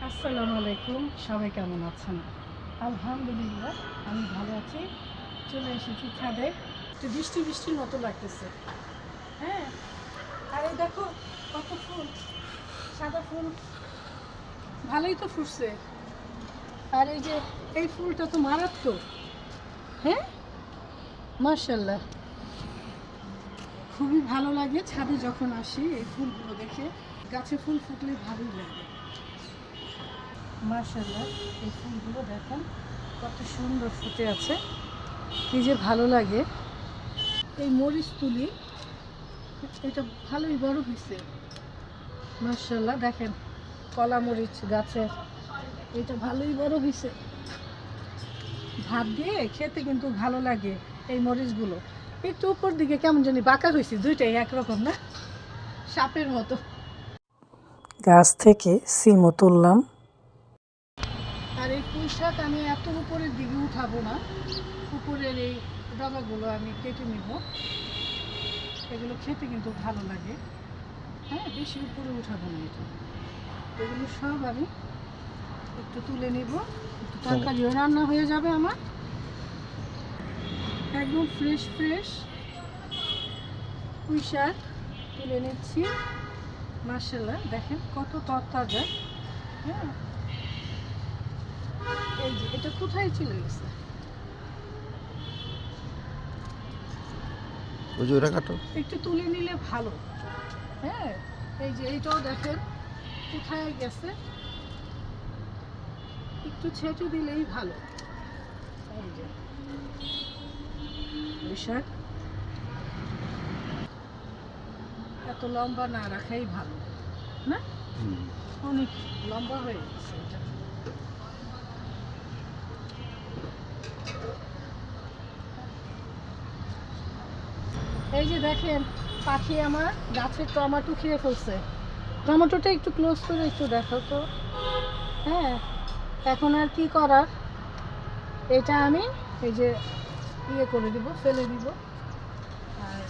আসসালামু আলাইকুম, সবাই কেমন আছেন? আলহামদুলিল্লাহ আমি ভালো আছি। চলে এসেছি ছাদে, একটু বৃষ্টি বৃষ্টির মতো লাগতেছে। হ্যাঁ, আর এই দেখো কত ফুল, সাদা ফুল ভালোই তো ফুটছে। আর এই যে এই ফুলটা তো মারাত্মক। হ্যাঁ, মাশাআল্লাহ, খুবই ভালো লাগে ছাদে যখন আসি এই ফুলগুলো দেখে। গাছে ফুল ফুটলে ভালোই লাগে। মাশাআল্লাহ, এই ফুলগুলো দেখেন কত সুন্দর ফুটে আছে, কি যে ভালো লাগে। এই মরিচ তুলি, এটা ভালোই বড় হয়েছে মাশাআল্লাহ। দেখেন কলা মরিচ গাছের, এটা ভালোই বড় হয়েছে। ভাত দিয়ে খেতে কিন্তু ভালো লাগে। এই মরিচগুলো একটু উপর দিকে কেমন জানি বাঁকা হয়েছে, দুইটাই একরকম না, সাপের মতো। গাছ থেকে সিমও তুললাম। আর এই পুঁই শাক আমি এত উপরের দিকে উঠাবো না, উপরের এই ডগাগুলো আমি কেটে নিব। এগুলো খেতে কিন্তু ভালো লাগে। হ্যাঁ, বেশি উপরে উঠাবো না এটা। এগুলো সব আমি একটু তুলে নিব, একটু তরকারিও রান্না হয়ে যাবে আমার। একদম ফ্রেশ ফ্রেশ পুঁই শাক তুলে নিচ্ছি। মাশাআল্লাহ, দেখেন কত তরতাজা। হ্যাঁ, এই যে এটা কোথায় চলে গেছে? একটু তুলে নিলে ভালো। হ্যাঁ, এই যে এইটাও দেখেন কোথায় গেছে, একটু ছেঁচে দিলেই ভালো। এই যে পুঁই শাক এত লম্বা না রাখাই ভালো, না? অনেক লম্বা হয়ে গেছে এটা। এই যে দেখেন পাখি আমার গাছের টমেটো খেয়ে ফেলছে। টমেটোটা একটু ক্লোজ করে একটু দেখো তো। হ্যাঁ, এখন আর কি করার, এটা আমি এই যে ইয়ে করে দিব, ফেলে দিব। আর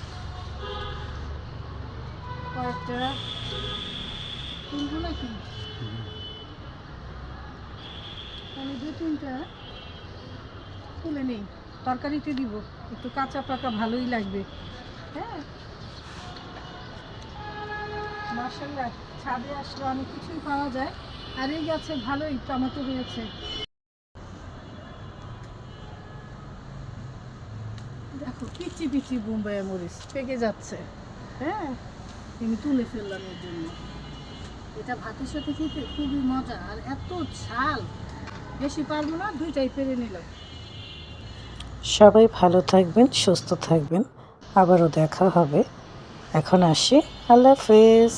কয়েকটা তুলবো নাকি, আমি দু তিনটা তুলে নিই, তরকারিতে দিব, একটু কাঁচা পাকা ভালোই লাগবে। হ্যাঁ, মাশাআল্লাহ, ছাদে আসলে অনেক কিছুই পাওয়া যায়। আর এই গাছে ভালোই টমেটো হয়েছে। দেখো পিচি পিচি বোম্বাই মরিচ পেকে যাচ্ছে। হ্যাঁ, আমি তুলে ফেললাম এর জন্য। এটা ভাতের সাথে খেতে খুবই মজা, আর এত ঝাল, বেশি পারবো না, দুইটাই পেরে নিলাম। সবাই ভালো থাকবেন, সুস্থ থাকবেন। আবারও দেখা হবে। এখন আসি, আল্লাহ হাফেজ।